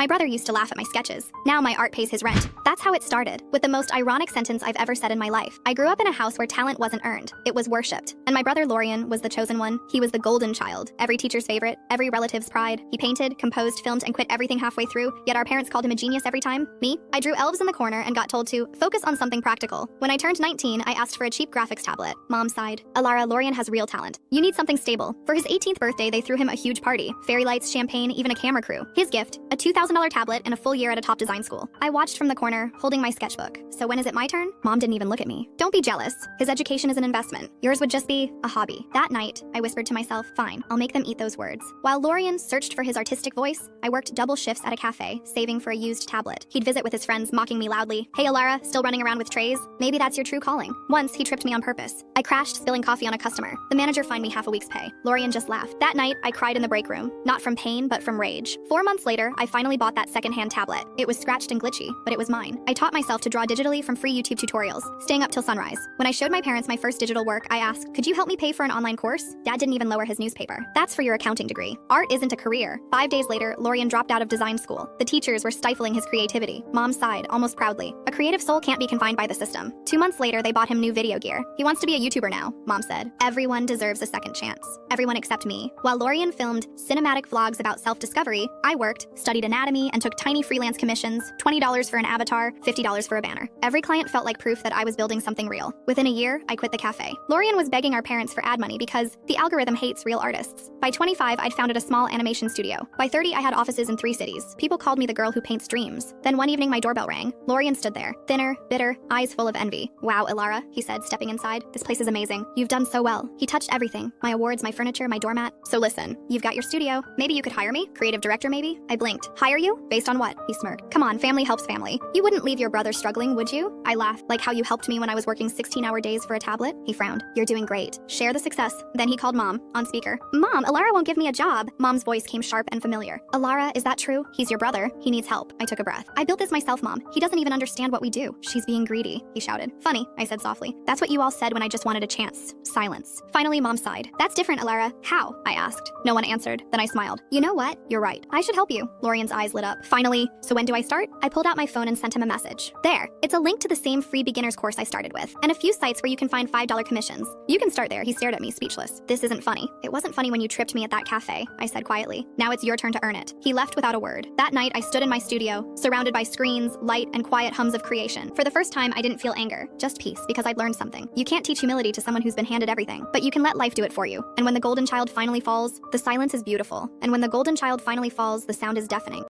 My brother used to laugh at my sketches. Now my art pays his rent. That's how it started, with the most ironic sentence I've ever said in my life. I grew up in a house where talent wasn't earned, it was worshipped. And my brother Lorian was the chosen one. He was the golden child, every teacher's favorite, every relative's pride. He painted, composed, filmed, and quit everything halfway through, yet our parents called him a genius every time. Me? I drew elves in the corner and got told to focus on something practical. When I turned 19, I asked for a cheap graphics tablet. Mom sighed. Alara, Lorian has real talent. You need something stable. For his 18th birthday, they threw him a huge party. Fairy lights, champagne, even a camera crew. His gift, a $2,000 tablet and a full year at a top design school. I watched from the corner, holding my sketchbook. So when is it my turn? Mom didn't even look at me. Don't be jealous. His education is an investment. Yours would just be a hobby. That night, I whispered to myself, fine, I'll make them eat those words. While Lorian searched for his artistic voice, I worked double shifts at a cafe, saving for a used tablet. He'd visit with his friends, mocking me loudly. Hey, Alara, still running around with trays? Maybe that's your true calling. Once, he tripped me on purpose. I crashed, spilling coffee on a customer. The manager fined me half a week's pay. Lorian just laughed. That night, I cried in the break room. Not from pain, but from rage. 4 months later, I finally bought that secondhand tablet. It was scratched and glitchy, but it was mine. I taught myself to draw digitally from free YouTube tutorials, staying up till sunrise. When I showed my parents my first digital work, I asked, could you help me pay for an online course? Dad didn't even lower his newspaper. That's for your accounting degree. Art isn't a career. 5 days later, Lorian dropped out of design school. The teachers were stifling his creativity. Mom sighed, almost proudly. A creative soul can't be confined by the system. 2 months later, they bought him new video gear. He wants to be a YouTuber now, Mom said. Everyone deserves a second chance. Everyone except me. While Lorian filmed cinematic vlogs about self-discovery, I worked, studied anatomy, and took tiny freelance commissions, $20 for an avatar, $50 for a banner. Every client felt like proof that I was building something real. Within a year, I quit the cafe. Lorian was begging our parents for ad money because the algorithm hates real artists. By 25, I'd founded a small animation studio. By 30, I had offices in 3 cities. People called me the girl who paints dreams. Then one evening, my doorbell rang. Lorian stood there, thinner, bitter, eyes full of envy. Wow, Ilara, he said, stepping inside. This place is amazing. You've done so well. He touched everything. My awards, my furniture, my doormat. So listen, you've got your studio. Maybe you could hire me? Creative director, maybe? I blinked. Hire you? Based on what? He smirked. Come on, family helps family. You wouldn't leave your brother struggling, would you? I laughed. Like how you helped me when I was working 16-hour days for a tablet? He frowned. You're doing great. Share the success. Then he called Mom, on speaker. Mom, Alara won't give me a job. Mom's voice came sharp and familiar. Alara, is that true? He's your brother. He needs help. I took a breath. I built this myself, Mom. He doesn't even understand what we do. She's being greedy, he shouted. Funny, I said softly. That's what you all said when I just wanted a chance. Silence. Finally, Mom sighed. That's different, Alara. How? I asked. No one answered. Then I smiled. You know what? You're right. I should help you. Lorian's eyes lit up. Finally, so when do I start? I pulled out my phone and sent him a message. There. It's a link to the same free beginner's course I started with, and a few sites where you can find $5 commissions. You can start there. He stared at me, speechless. This isn't funny. It wasn't funny when you tripped me at that cafe, I said quietly. Now it's your turn to earn it. He left without a word. That night, I stood in my studio, surrounded by screens, light, and quiet hums of creation. For the first time, I didn't feel anger, just peace, because I'd learned something. You can't teach humility to someone who's been handed everything, but you can let life do it for you. And when the golden child finally falls, the silence is beautiful. And when the golden child finally falls, the sound is deafening.